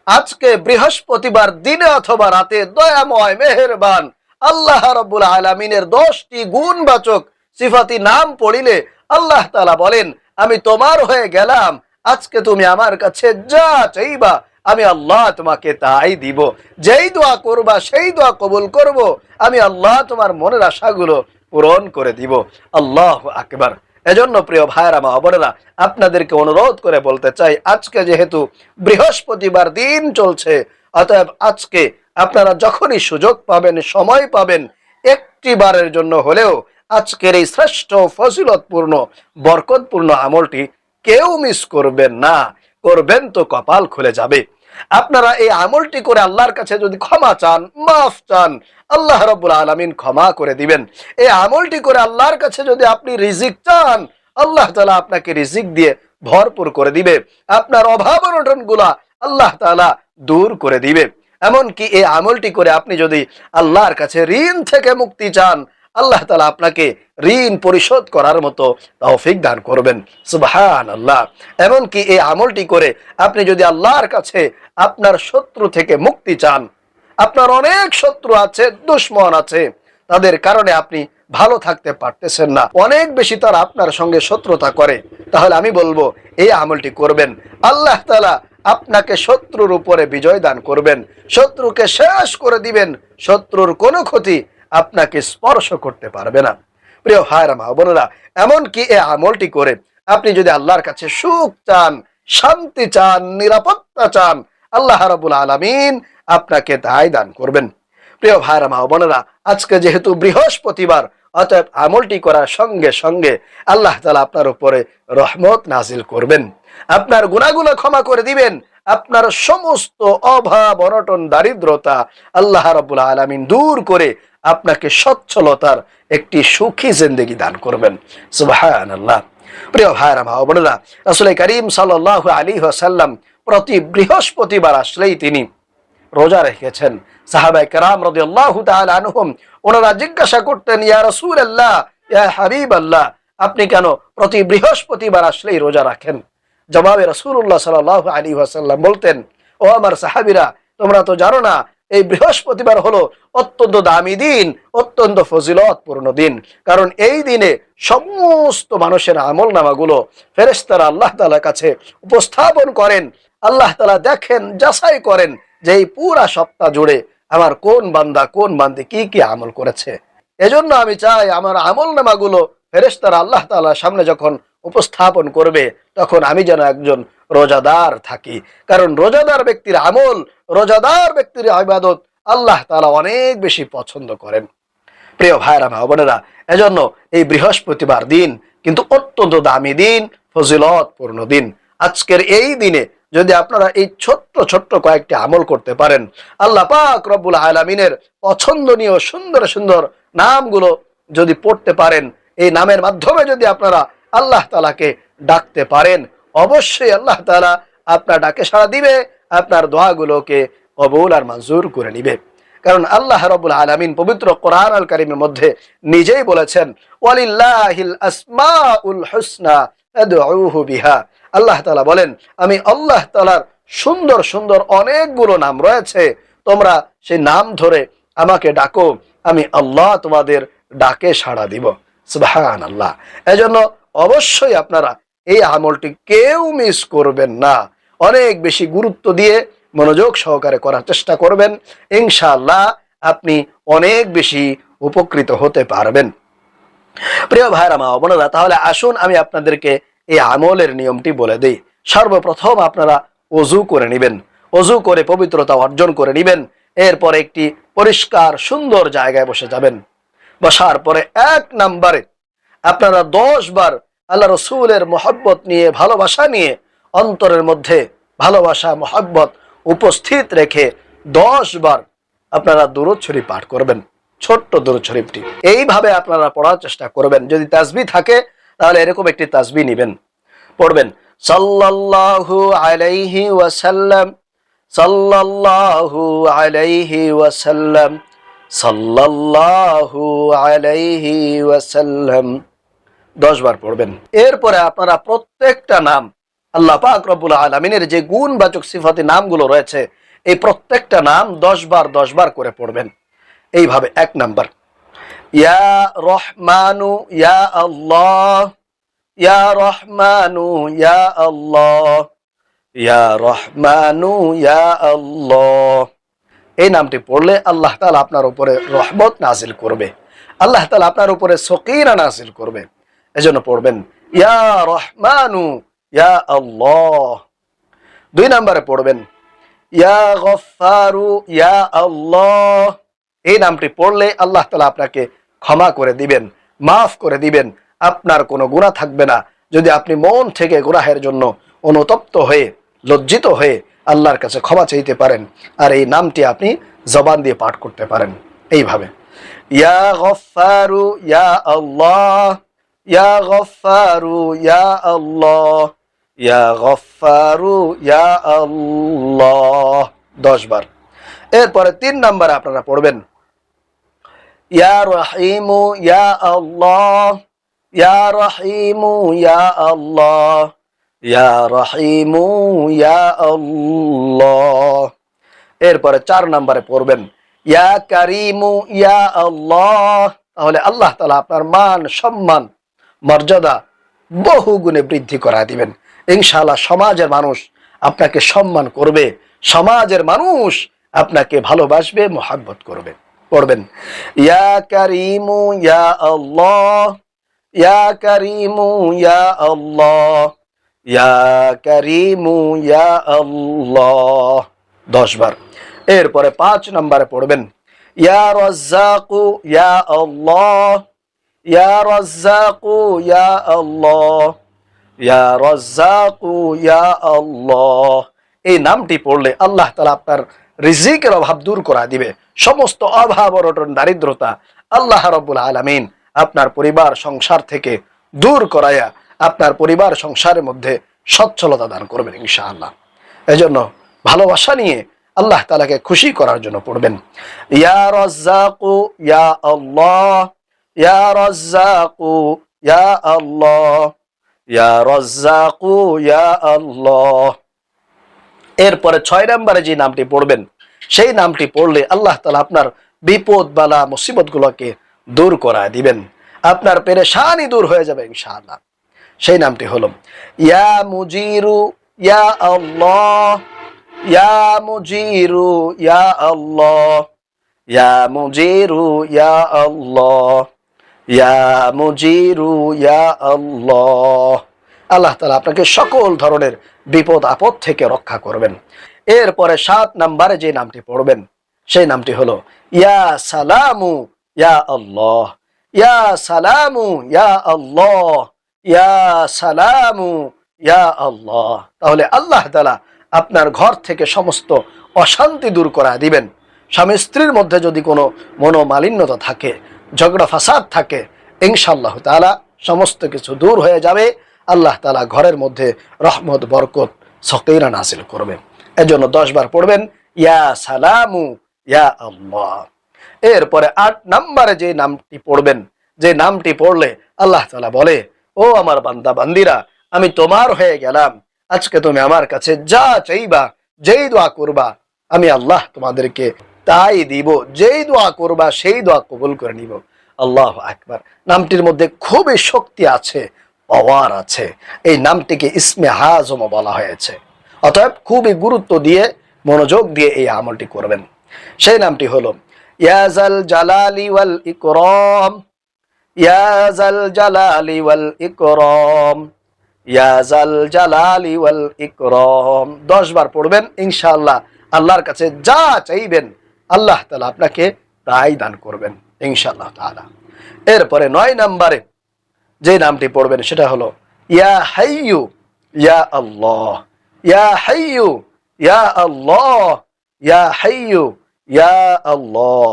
আজকে বৃহস্পতিবার দিনে অথবা রাতে দয়াময় মেহেরবান আল্লাহ রাব্বুল আলামিনের 10টি গুণবাচক সিফাতি নাম পড়িলে আল্লাহ তাআলা বলেন, আমি তোমার হয়ে গেলাম, আজকে তুমি আমার কাছে যা চাইবা আমি আল্লাহ তোমাকে তাই দিব। যেই দোয়া করবা সেই দোয়া কবুল করব, আমি আল্লাহ তোমার মনের আশাগুলো পূরণ করে দিব। আল্লাহু আকবার। এজন্য প্রিয় ভাইরা মা বোনেরা, আপনাদেরকে অনুরোধ করে বলতে চাই, আজকে যেহেতু বৃহস্পতিবার দিন চলছে, অতএব আজকে আপনারা যখনই সুযোগ পাবেন, সময় পাবেন, একটি বারের জন্য হলেও আজকের এই শ্রেষ্ঠ ফজিলতপূর্ণ বরকতপূর্ণ আমলটি কেউ মিস করবেন না। করবেন তো কপাল খুলে যাবে। আপনারা এই আমলটি করে আল্লাহর কাছে যদি ক্ষমা চান, মাফ চান, আল্লাহ রাব্বুল আলামিন ক্ষমা করে দিবেন। এই আমলটি করে আল্লাহর কাছে যদি আপনি রিজিক চান, আল্লাহ তাআলা আপনাকে রিজিক দিয়ে ভরপুর করে দিবে। আপনার অভাব অনটনগুলা আল্লাহ তাআলা দূর করে দিবে। এমনকি এই আমলটি করে আপনি যদি আল্লাহর কাছে ঋণ থেকে মুক্তি চান, আল্লাহ তাআলা আপনাকে ঋণ পরিশোধ করার মতো তৌফিক দান করবেন। সুবহানাল্লাহ। এমনকি এই আমলটি করে আপনি যদি আল্লাহর কাছে আপনার শত্রু থেকে মুক্তি চান, আপনার অনেক শত্রু আছে, দুশমন আছে, তাদের কারণে আপনি ভালো থাকতে পারতেছেন না, অনেক বেশি তারা আপনার সঙ্গে শত্রুতা করে, তাহলে আমি বলবো এই আমলটি করবেন। আল্লাহ তাআলা আপনাকে শত্রুর উপরে বিজয় দান করবেন, শত্রুকে শেষ করে দিবেন, শত্রুর কোনো ক্ষতি আপনাকে স্পর্শ করতে পারবে না। প্রিয় ভাইরা মা বোনেরা, এমনকি এই আমলটি করে আপনি যদি আল্লাহর কাছে সুখ চান, শান্তি চান, নিরাপত্তা চান, আল্লাহ রাব্বুল আলামিন আপনাকে তাই দান করবেন। প্রিয় ভাইরা মা বোনেরা, আজকে যেহেতু বৃহস্পতিবার, অতএব আমলটি করার সঙ্গে সঙ্গে আল্লাহ তাআলা আপনার উপরে রহমত নাজিল করবেন, আপনার গুনাহগুলো ক্ষমা করে দিবেন, আপনার সমস্ত অভাব অনটন দারিদ্রতা আল্লাহ রাব্বুল আলামিন দূর করে আপনাকে সচ্ছলতার একটি সুখী জিন্দেগি দান করবেন। সুবহানাল্লাহ। প্রিয় ভাইরা মা বোনেরা, রাসূল করিম সাল্লাল্লাহু আলাইহি ওয়াসাল্লাম প্রতি বৃহস্পতিবার আসলেই তিনি রোজা রেখেছেন। সাহাবায়ে কেরাম রাদিয়াল্লাহু তাআলা আনহুম ওনারা জিজ্ঞাসা করতেন, ইয়া রাসূলুল্লাহ, ইয়া হাবিবাল্লাহ, আপনি কেন প্রতি বৃহস্পতিবার আসলেই রোজা রাখেন? জবাবে রাসূলুল্লাহ সাল্লাল্লাহু আলাইহি ওয়াসাল্লাম বলতেন, ও আমার সাহাবীরা, তোমরা তো জানো না এই বৃহস্পতিবার হলো অত্যন্ত দামি দিন, অত্যন্ত ফজিলতপূর্ণ দিন। কারণ এই দিনে সমস্ত মানুষের আমল নামাগুলো ফেরেশতারা আল্লাহ তাআলার কাছে উপস্থাপন করেন। আল্লাহ তাআলা দেখেন, যাচাই করেন যে এই পুরা সপ্তাহ জুড়ে আমার কোন বান্দা কোন বান্দি কি কি আমল করেছে। এজন্য আমি চাই আমার আমল নামাগুলো ফেরেশতারা আল্লাহ তাআলার সামনে যখন উপস্থাপন করবে, তখন আমি যেন একজন রোজাদার থাকি। কারণ রোজাদার ব্যক্তির আমল, রোজাদার ব্যক্তির ইবাদত আল্লাহ তাআলা অনেক বেশি পছন্দ করেন। প্রিয় ভাইরা মা বোনেরা, এজন্য এই বৃহস্পতিবার দিন কিন্তু অত্যন্ত দামি দিন, ফজিলতপূর্ণ দিন। আজকের এই দিনে যদি আপনারা এই ছোট্ট ছোট্ট কয়েকটি আমল করতে পারেন, আল্লাহ পাক রব্বুল আলামিনের পছন্দনীয় সুন্দর সুন্দর নামগুলো যদি পড়তে পারেন, এই নামের মাধ্যমে যদি আপনারা আল্লাহ তাআলাকে ডাকতে পারেন, অবশ্যই আল্লাহ তাআলা আপনার ডাকে সাড়া দিবে, আপনার দোয়াগুলোকে কবুল আর মঞ্জুর করে নিবে। কারণ আল্লাহ রাব্বুল আলামিন পবিত্র কোরআন আল কারীমের মধ্যে নিজেই বলেছেন, ওয়ালিল্লাহিল আসমাউল হুসনা ফাদউহু বিহা। আল্লাহ তাআলা বলেন, আমি আল্লাহ তাআলার সুন্দর সুন্দর অনেকগুলো নাম রয়েছে, তোমরা সেই নাম ধরে আমাকে ডাকো, আমি আল্লাহ তোমাদের ডাকে সাড়া দিব। সুবহানাল্লাহ। এজন্য অবশ্যই আপনারা এই আমলটি কেউ মিস করবেন না, অনেক বেশি গুরুত্ব দিয়ে মনোযোগ সহকারে করার চেষ্টা করবেন। ইনশাআল্লাহ আপনি অনেক বেশি উপকৃত হতে পারবেন। প্রিয় ভাইরা মা বোনেরা, তাহলে আসুন আমি আপনাদেরকে এই আমলের নিয়মটি বলে দিই। সর্বপ্রথম আপনারা ওযু করে নেবেন, ওযু করে পবিত্রতা অর্জন করে নেবেন। এরপরে একটি পরিষ্কার সুন্দর জায়গায় বসে যাবেন। বসার পরে 1 নম্বরে আপনারা 10 বার আল্লাহ রাসূলের মহব্বত নিয়ে, ভালোবাসা নিয়ে, অন্তরের মধ্যে ভালোবাসা মহব্বত উপস্থিত রেখে 10 বার আপনারা দুরূদ শরীফ পাঠ করবেন, ছোট্ট দুরূদ শরীফটি। এইভাবে আপনারা পড়ার চেষ্টা করবেন। যদি তাসবিহ থাকে তাহলে এরকম একটি তাসবিহ নেবেন, পড়বেন সাল্লাল্লাহু আলাইহি ওয়াসাল্লাম, সাল্লাল্লাহু আলাইহি ওয়াসাল্লাম, সাল্লাল্লাহু আলাইহি ওয়াসাল্লাম। 10 বার পড়বেন। এরপরে আপনারা প্রত্যেকটা নাম আল্লাহ পাক রব্বুল আলামিনের যে গুণবাচক সিফাতি নামগুলো রয়েছে, এই প্রত্যেকটা নাম 10 বার 10 বার করে পড়বেন। এইভাবে 1 নাম্বার, ইয়া রহমানু ইয়া আল্লাহ, ইয়া রহমানু ইয়া আল্লাহ, ইয়া রহমানু ইয়া আল্লাহ। এই নামটি পড়লে আল্লাহ তাআলা আপনার উপরে রহমত নাজিল করবে, আল্লাহ তাআলা আপনার উপরে সকিনা নাজিল করবে। এজন্য পড়বেন ইয়া রহমানু ইয়া আল্লাহ। 2 নম্বরে পড়বেন ইয়া গফফারু ইয়া আল্লাহ। এই নামটি পড়লে আল্লাহ তাআলা আপনাকে ক্ষমা করে দিবেন, মাফ করে দিবেন, আপনার কোনো গুনাহ থাকবে না। যদি আপনি মন থেকে গুনাহের জন্য অনুতপ্ত হয়ে লজ্জিত হয়ে আল্লাহর কাছে ক্ষমা চাইতে পারেন, আর এই নামটি আপনি জবান দিয়ে পাঠ করতে পারেন এইভাবে, ইয়া গফফারু ইয়া আল্লাহ, ইয়া গফফারু ইয়া আল্লাহ, ইয়া গফফারু ইয়া আল্লাহ 10 বার। এরপরে 3 নম্বরে আপনারা পড়বেন ইয়া রহিমু ইয়া আল্লাহ, ইয়া রহিমু ইয়া আল্লাহ, ইয়া রহিমু ইয়া আল্লাহ। এরপরে 4 নম্বরে পড়বেন ইয়া কারিমু ইয়া আল্লাহ। তাহলে আল্লাহ তাআলা আপনার মান সম্মান মর্যাদা বহু গুণে বৃদ্ধি করা দিবেন। ইনশাআল্লাহ সমাজের মানুষ আপনাকে সম্মান করবে, সমাজের মানুষ আপনাকে ভালোবাসবে, মোহাব্বত করবে। পড়বেন ইয়া কারিমু ইয়া আল্লাহ, ইয়া কারিমু ইয়া আল্লাহ, ইয়া কারিমু ইয়া আল্লাহ 10 বার। এরপরে 5 নম্বরে পড়বেন ইয়া রাজ্জাকু ইয়া আল্লাহ, ইয়া রাজ্জাকু ইয়া আল্লাহ, ইয়া রাজ্জাকু ইয়া আল্লাহ। এই নামটি পড়লে আল্লাহ তাআলা আপনার রিজিকের অভাব দূর করে দিবে, সমস্ত অভাব অনটন দারিদ্রতা আল্লাহ রাব্বুল আলামিন আপনার পরিবার সংসার থেকে দূর করায়া আপনার পরিবার সংসারের মধ্যে সচ্ছলতা দান করবেন ইনশাআল্লাহ। এজন্য ভালোবাসা নিয়ে আল্লাহ তাআলাকে খুশি করার জন্য পড়বেন ইয়া রাজ্জাকু ইয়া আল্লাহ, ইয়া রাজ্জাকু ইয়া আল্লাহ, ইয়া রাজ্জাকু ইয়া আল্লাহ। এরপরে 6 নম্বরে যে নামটি পড়বেন, সেই নামটি পড়লে আল্লাহ তাআলা আপনার বিপদ বালা মুসিবত গুলোকে দূর করায় দিবেন, আপনার পেরেশানি দূর হয়ে যাবে ইনশাআল্লাহ। সেই নামটি হলো ইয়া মুজিরু ইয়া আল্লাহ, ইয়া মুজিরু ইয়া আল্লাহ, ইয়া মুজিরু ইয়া আল্লাহ, ইয়া মুজিরু ইয়া আল্লাহ। আল্লাহ তাআলা আপনাকে সকল ধরনের বিপদ আপদ থেকে রক্ষা করবেন। এরপরে 7 নম্বরে যে নামটি পড়বেন, সেই নামটি হলো ইয়া সালামু ইয়া আল্লাহ, ইয়া সালামু ইয়া আল্লাহ, ইয়া সালামু ইয়া আল্লাহ। তাহলে আল্লাহ তাআলা আপনার ঘর থেকে সমস্ত অশান্তি দূর করা দিবেন। স্বামী স্ত্রীর মধ্যে যদি কোনো মনোমালিন্যতা থাকে, ঝগড়া ফাসাদ থাকে, ইনশাআল্লাহ তাআলা সমস্ত কিছু দূর হয়ে যাবে। আল্লাহ তাআলা ঘরের মধ্যে রহমত বরকত সকিনা নাযিল করবেন। এজন্য 10 বার পড়বেন ইয়া সালামু ইয়া আল্লাহ। এরপরে 8 নম্বরে যে নামটি পড়বেন, যে নামটি পড়লে আল্লাহ তাআলা বলে, ও আমার বান্দা বান্দিরা, আমি তোমার হয়ে গেলাম, আজকে তুমি আমার কাছে যা চাইবা, যেই দোয়া করবা, আমি আল্লাহ তোমাদেরকে তাই দিব। যেই দোয়া করবা সেই দোয়া কবুল করে নিব। আল্লাহু আকবার। নামটির মধ্যে খুবই শক্তি আছে, পাওয়ার আছে। এই নামটিকে ইসমে আযম বলা হয়েছে। অতএব খুবই গুরুত্ব দিয়ে মনোযোগ দিয়ে এই আমলটি করবেন। সেই নামটি হলো ইয়া যাল জালালি ওয়াল ইকরাম, ইয়া যাল জালালি ওয়াল ইকরাম, ইয়া যাল জালালি ওয়াল ইকরাম 10 বার পড়বেন। ইনশাআল্লাহ আল্লাহর কাছে যা চাইবেন আল্লাহ তাআলা আপনাকে তাই দান করবেন ইনশাআল্লাহ তাআলা। এরপরে 9 নম্বরে যে নামটি পড়বেন সেটা হলো ইয়া হাইয়ু ইয়া আল্লাহ, ইয়া হাইয়ু ইয়া আল্লাহ, ইয়া হাইয়ু ইয়া আল্লাহ।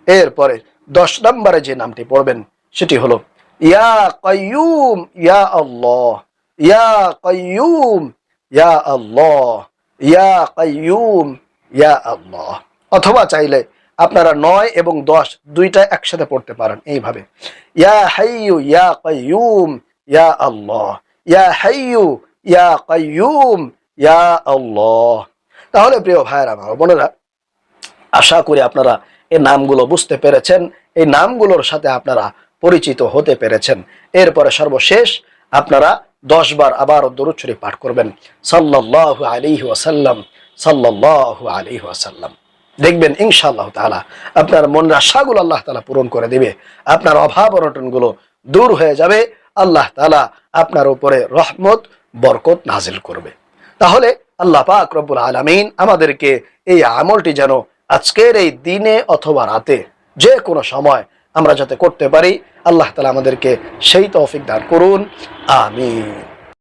এরপরে 10 নম্বরে যে নামটি পড়বেন সেটি হলো ইয়া কাইয়ুম ইয়া আল্লাহ, ইয়া কাইয়ুম ইয়া আল্লাহ, ইয়া কাইয়ুম ইয়া আল্লাহ। অথবা চাইলে আপনারা 9 এবং 10 দুইটা একসাথে পড়তে পারেন এইভাবে, ইয়া হাইয়ু ইয়া কাইয়ুম ইয়া আল্লাহ, ইয়া হাইয়ু ইয়া কাইয়ুম, ইয়া আল্লাহ। তাহলে প্রিয় ভাইয়েরা আমার বোনেরা, আশা করি আপনারা এই নামগুলো বুঝতে পেরেছেন, এই নামগুলোর সাথে আপনারা পরিচিত হতে পেরেছেন। এরপরে সর্বশেষ আপনারা 10 বার আবার দরুদ শরীফ পাঠ করবেন, সাল্লাল্লাহু আলাইহি ওয়াসাল্লাম, সাল্লাল্লাহু আলাইহি ওয়াসাল্লাম। দেখবেন ইনশাআল্লাহ তাআলা আপনার মনের আশাগুলো আল্লাহ তাআলা পূরণ করে দিবে, আপনার অভাব অনটনগুলো দূর হয়ে যাবে, আল্লাহ তাআলা আপনার উপরে রহমত বরকত নাজিল করবে। তাহলে আল্লাহ পাক রব্বুল আলামিন আমাদেরকে এই আমলটি যেন আজকের এই দিনে অথবা রাতে যে কোনো সময় আমরা যাতে করতে পারি, আল্লাহ তাআলা আমাদেরকে সেই তৌফিক দান করুন, আমিন।